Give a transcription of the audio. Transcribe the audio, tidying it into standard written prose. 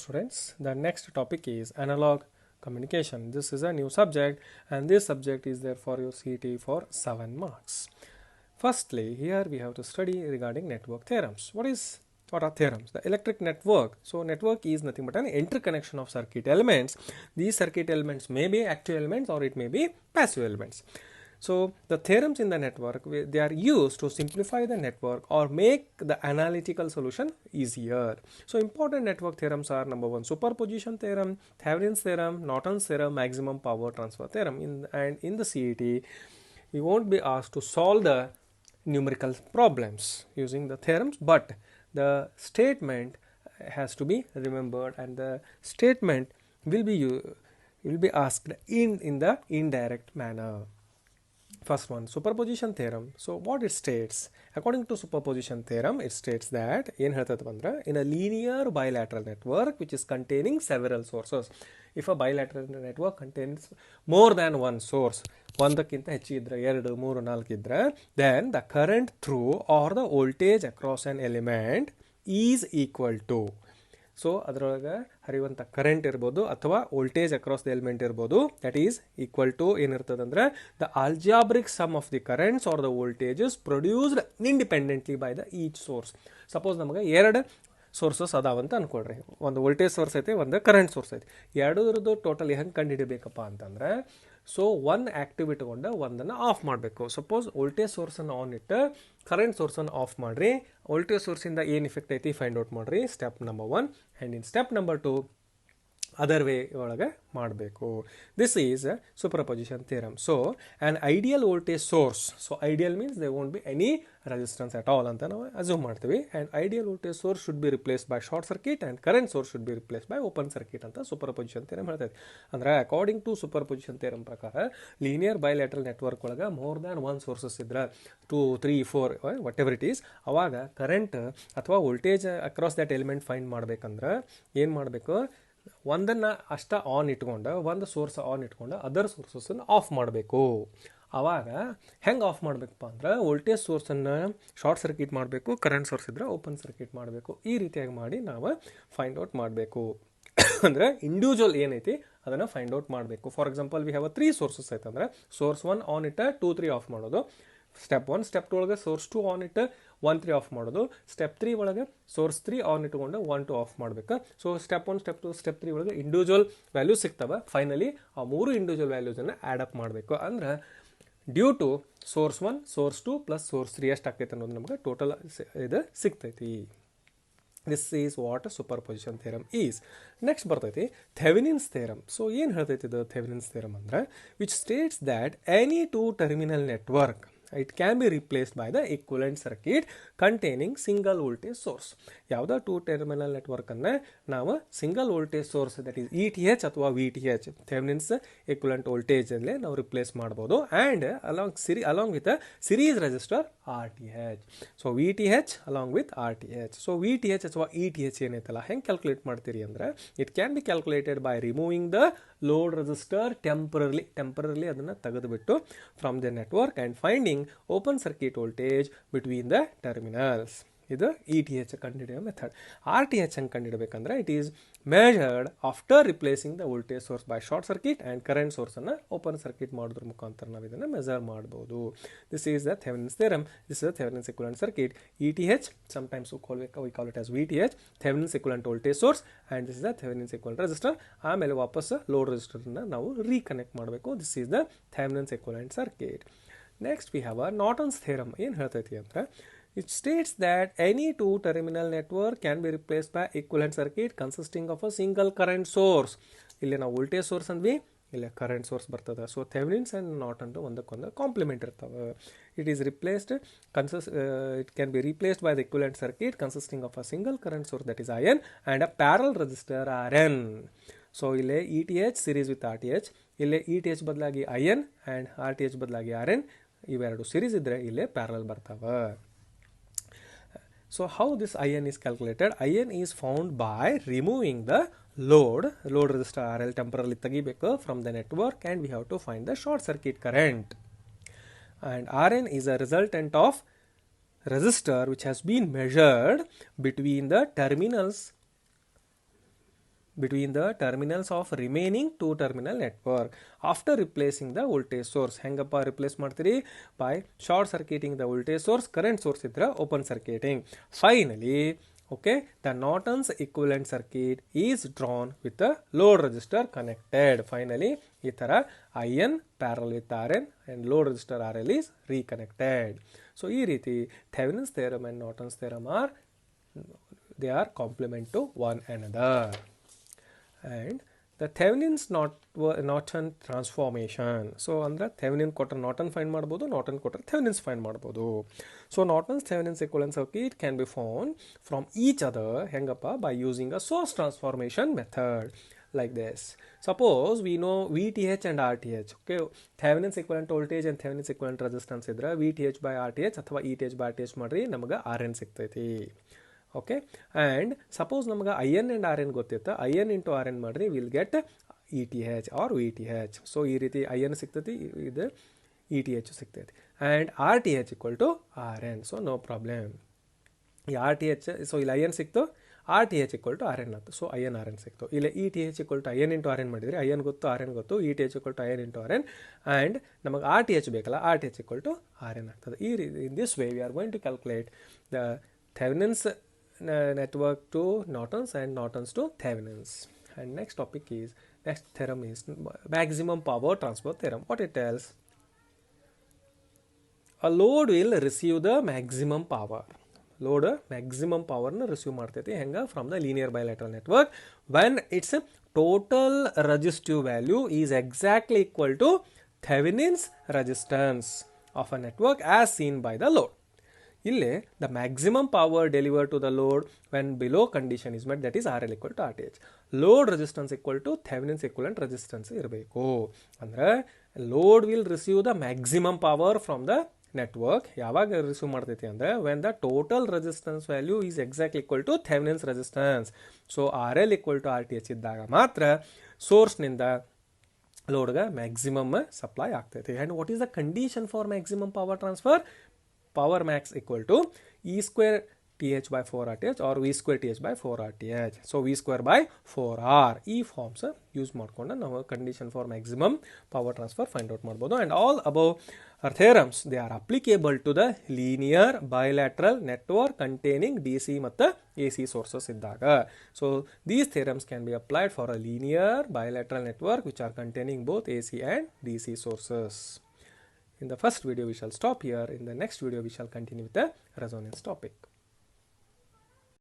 Students, the next topic is analog communication. This is a new subject and this subject is there for your CET for 7 marks. Firstly, here we have to study regarding network theorems. What are theorems? The electric network. So network is nothing but an interconnection of circuit elements. These circuit elements may be active elements or it may be passive elements. So the theorems in the network, they are used to simplify the network or make the analytical solution easier. So important network theorems are: number one, superposition theorem, Thevenin's theorem, Norton's theorem, maximum power transfer theorem. In the CET, we won't be asked to solve the numerical problems using the theorems, but the statement has to be remembered, and the statement will be asked in the indirect manner. First one, superposition theorem. So what it states? According to superposition theorem, it states that in a linear bilateral network which is containing several sources, if a bilateral network contains more than one source, ಒಂದಕ್ಕಿಂತ ಹೆಚ್ಚಿದ್ರೆ 2, 3, 4 ಇದ್ರೆ, then the current through or the voltage across an element is equal to, so ಅದರೊಳಗೆ ಹರಿಯುವಂಥ current ಇರ್ಬೋದು ಅಥವಾ voltage across the element ಇರ್ಬೋದು, that is equal to ಏನಿರ್ತದೆ ಅಂದರೆ the algebraic sum of the currents are the voltages produced independently by the each source. Suppose ನಮಗೆ ಎರಡು sources ಅದಾವಂತ ಅನ್ಕೊಳ್ರಿ, ಒಂದು ವೋಲ್ಟೇಜ್ ಸೋರ್ಸ್ ಐತಿ, ಒಂದು ಕರೆಂಟ್ ಸೋರ್ಸ್ ಐತಿ. ಎರಡರದ್ದು ಟೋಟಲ್ ಹೆಂಗೆ ಕಂಡು ಹಿಡಿಬೇಕಪ್ಪ ಅಂತಂದ್ರೆ, ಸೊ ಒನ್ ಆ್ಯಕ್ಟಿವ್ ಇಟ್ಕೊಂಡು ಒಂದನ್ನು ಆಫ್ ಮಾಡಬೇಕು. ಸಪೋಸ್ ವೋಲ್ಟೇಜ್ ಸೋರ್ಸನ್ನು ಆನ್ ಇಟ್ಟು ಕರೆಂಟ್ ಸೋರ್ಸನ್ನು ಆಫ್ ಮಾಡಿರಿ. ವೋಲ್ಟೇಜ್ ಸೋರ್ಸಿಂದ ಏನು ಇಫೆಕ್ಟ್ ಐತಿ ಫೈಂಡ್ ಔಟ್ ಮಾಡಿರಿ, step number 1. And in step number 2 other way ಒಳಗೆ ಮಾಡಬೇಕು. This is superposition theorem. So an ideal voltage source, so ideal means they won't be any resistance at all ಅಂತ ನಾವು assume ಮಾಡ್ತೀವಿ. And ideal voltage source should be replace by short circuit and current source should be replace by open circuit ಅಂತ superposition theorem ಹೇಳ್ತೈತೆ. ಅಂದರೆ according to superposition theorem ಪ್ರಕಾರ linear bilateral network ಒಳಗೆ more than one sources ಇದ್ರೆ 2, 3, 4 what ever it is, ಅವಾಗ current ಅಥವಾ voltage across that element find ಮಾಡ್ಬೇಕಂದ್ರೆ ಏನು ಮಾಡಬೇಕು, ಒಂದನ್ನು ಅಷ್ಟ ಆನ್ ಇಟ್ಕೊಂಡು, ಒಂದು ಸೋರ್ಸ್ ಆನ್ ಇಟ್ಕೊಂಡು ಅದರ್ ಸೋರ್ಸಸ್ಸನ್ನು ಆಫ್ ಮಾಡಬೇಕು. ಆವಾಗ ಹೆಂಗೆ ಆಫ್ ಮಾಡಬೇಕಪ್ಪ ಅಂದ್ರೆ, ವೋಲ್ಟೇಜ್ ಸೋರ್ಸನ್ನು ಶಾರ್ಟ್ ಸರ್ಕ್ಯೂಟ್ ಮಾಡಬೇಕು, ಕರೆಂಟ್ ಸೋರ್ಸ್ ಇದ್ದರೆ ಓಪನ್ ಸರ್ಕ್ಯೂಟ್ ಮಾಡಬೇಕು. ಈ ರೀತಿಯಾಗಿ ಮಾಡಿ ನಾವು ಫೈಂಡ್ ಔಟ್ ಮಾಡಬೇಕು. ಅಂದರೆ ಇಂಡಿವಿಜುವಲ್ ಏನೈತಿ ಅದನ್ನು ಫೈಂಡ್ ಔಟ್ ಮಾಡಬೇಕು. For example we have 3 sources ಐತಂದ್ರೆ source 1 on ಇಟ್ಟು 2, 3 ಆಫ್ ಮಾಡೋದು. ಸ್ಟೆಪ್ 1. ಸ್ಟೆಪ್ 2 ಒಳಗೆ ಸೋರ್ಸ್ 2 ಆನ್ ಇಟ್ಟು 1, 3 ಆಫ್ ಮಾಡೋದು. ಸ್ಟೆಪ್ 3 ಒಳಗೆ ಸೋರ್ಸ್ 3 ಆನ್ ಇಟ್ಕೊಂಡು 1, 2 ಆಫ್ ಮಾಡಬೇಕು. ಸೊ ಸ್ಟೆಪ್ 1, ಸ್ಟೆಪ್ 2, ಸ್ಟೆಪ್ 3 ಒಳಗೆ ಇಂಡಿವಿಜುವಲ್ ವ್ಯಾಲ್ಯೂಸ್ ಸಿಗ್ತವೆ. ಫೈನಲಿ ಆ 3 ಇಂಡಿವಿಜುವಲ್ ವ್ಯಾಲ್ಯೂಸನ್ನು ಆ್ಯಡ್ ಅಪ್ ಮಾಡಬೇಕು. ಅಂದ್ರೆ due to source 1, source 2 plus source 3 ಎಷ್ಟು ಆಗ್ತೈತೆ ಅನ್ನೋದು ನಮಗೆ ಟೋಟಲ್ ಇದು ಸಿಗ್ತೈತಿ. This is what superposition theorem is. Next ಬರ್ತೈತಿ ಥೆವೆನಿನ್ಸ್ ಥಿಯರಮ್. ಸೊ ಏನು ಹೇಳ್ತೈತಿ ಇದು ಥೆವೆನಿನ್ಸ್ ಥಿಯರಮ್ ಅಂದ್ರೆ, which states that any 2 terminal network it can be replaced by the equivalent circuit containing single voltage source. ಯಾವುದೋ 2 terminal ನೆಟ್ವರ್ಕನ್ನು ನಾವು single voltage source that is ETH ಅಥವಾ VTH Thevenin's equivalent ವೋಲ್ಟೇಜಲ್ಲೇ ನಾವು replace ಮಾಡ್ಬೋದು. And along with series resistor RTH. So VTH along with RTH. So VTH ಅಥವಾ ETH ಏನೈತಲ್ಲ ಹೆಂಗೆ calculate ಮಾಡ್ತೀರಿ ಅಂದರೆ, it can be calculated by removing the load resistor temporarily ಅದನ್ನು ತೆಗೆದುಬಿಟ್ಟು from the network and finding open circuit voltage between the terminals. ಇದು ETH ಕಂಡುಹಿಡಿಯೋ method. RTH ಹೆಂಗೆ ಕಂಡುಹಿಡಬೇಕಂದ್ರೆ, it is measured after replacing the voltage source by short circuit and current ಸೋರ್ಸನ್ನು open circuit ಮಾಡೋದ್ರ ಮುಖಾಂತರ ನಾವು ಇದನ್ನು measure ಮಾಡ್ಬೋದು. This is the Thevenin's theorem. This is the Thevenin's equivalent circuit. ETH sometimes we call it as VTH, Thevenin's equivalent voltage source, and this is the Thevenin's equivalent resistor. ಆಮೇಲೆ ವಾಪಸ್ load ರೆಸಿಸ್ಟರ್ನ ನಾವು reconnect ಮಾಡಬೇಕು. This is the Thevenin's equivalent circuit. Next we have a Norton's theorem. ಏನು ಹೇಳ್ತೈತಿ ಅಂದರೆ, it states that any 2 terminal network can be replaced by equivalent circuit consisting of a single current source. ಇಲ್ಲಿ ನಾವು voltage source ಅಂದ್ವಿ, ಇಲ್ಲಿ current source ಬರ್ತದೆ. So Thevenin's and Norton ಒಂದಕ್ಕೊಂದು compliment ಇರ್ತವೆ. It is replaced it can be replaced by the equivalent circuit consisting of a single current source that is IN and a parallel resistor RN. So ಇಲ್ಲೇ ETH series with RTH, ಇಲ್ಲೇ ETH ಬದಲಾಗಿ IN and RTH ಬದಲಾಗಿ RN, ಇವೆರಡು series ಇದ್ದರೆ ಇಲ್ಲೇ parallel ಬರ್ತಾವೆ. So how this IN is calculated? IN is found by removing the load resistor RL temporarily ತೆಗಿಬೇಕು from the network, and we have to find the short circuit current. And RN is a resultant of resistor which has been measured between the terminals between the terminals of remaining two terminal network after replacing the voltage source. ಹೆಂಗಪ್ಪ replace ಮಾಡ್ತೀರಿ? by short circuiting the voltage source, current source ಇದ್ರೆ open circuiting. Finally, okay, the Norton's equivalent circuit is drawn with the load resistor connected. Finally, ಈ ಥರ IN parallel with RN and load resistor RL is reconnected. So ಈ ರೀತಿ Thevenin's theorem and Norton's theorem are, they are complement to one another. And the Thevenin's Norton transformation. So ಅಂದ್ರೆ Thevenin ಕೊಟ್ಟರೆ Norton find ಮಾಡ್ಬೋದು, Norton ಕೊಟ್ಟರೆ Thevenin's find ಮಾಡ್ಬೋದು. So Norton's Thevenin's equivalent circuit can be found from each other ಹೆಂಗಪ್ಪ? by using a source transformation method like this. Suppose we know VTH and RTH. Okay, Thevenin's equivalent voltage and Thevenin's equivalent resistance ಇದ್ರೆ VTH by RTH ಅಥವಾ ETH by RTH ಮಾಡ್ರಿ ನಮಗೆ RN ಸಿಗ್ತೈತಿ. Okay, and suppose ನಮಗೆ IN and RN ಗೊತ್ತಿತ್ತು, IN into RN ಮಾಡಿರಿ will get ETH or VTH. So ಈ ರೀತಿ IN ಸಿಗ್ತೈತಿ, ಇದು ETH ಸಿಗ್ತೈತಿ, and RTH equal to RN. So no problem. ಈ RTH, ಸೊ ಇಲ್ಲಿ IN ಸಿಕ್ತು, RTH ಈಕ್ವಲ್ ಟು RN ಆಯ್ತು. ಸೊ IN RN ಸಿಕ್ತು. ಇಲ್ಲಿ ETH equal to IN into RN ಮಾಡಿದರೆ IN ಗೊತ್ತು, RN ಗೊತ್ತು, ETH equal to IN into RN, and ನಮಗೆ RTH ಬೇಕಲ್ಲ, RTH ಈಕ್ವಲ್ ಟು RN ಆಗ್ತದೆ. ಈ ರೀತಿ in this way we are going to calculate the Thevenin's network to Norton's and Norton's to Thevenin's. And next theorem is maximum power transfer theorem. What it tells? A load will receive the maximum power. Load maximum power na receive ಮಾಡ್ತೈತಿ ಹೆಂಗ? from the linear bilateral network when its total resistive value is exactly equal to Thevenin's resistance of a network as seen by the load. ಇಲ್ಲಿ the maximum power delivered to the load when below condition is met, that is RL equal to RTH. Load resistance equal to Thevenin's equivalent resistance ಇರಬೇಕು. ಅಂದರೆ load will receive the maximum power from the network. ಯಾವಾಗ receive ಮಾಡ್ತೈತಿ ಅಂದರೆ when the total resistance value is exactly equal to Thevenin's resistance. So RL equal to RTH ಇದ್ದಾಗ ಮಾತ್ರ ಸೋರ್ಸ್ನಿಂದ ಲೋಡ್ಗೆ maximum supply ಆಗ್ತೈತಿ. And what is the condition for maximum power transfer? power max equal to E square TH by 4 RTH or V square TH by 4 RTH. So V square by 4R. ಈ forms use ಮಾಡ್ಕೊಂಡು ನಾವು condition for maximum power transfer find out ಮಾಡ್ಬೋದು. And all above are theorems they are applicable to the linear bilateral network containing DC ಮತ್ತು AC sources ಇದ್ದಾಗ. So these theorems can be applied for a linear bilateral network which are containing both AC and DC sources. In the first video we shall stop here. In the next video we shall continue with the resonance topic.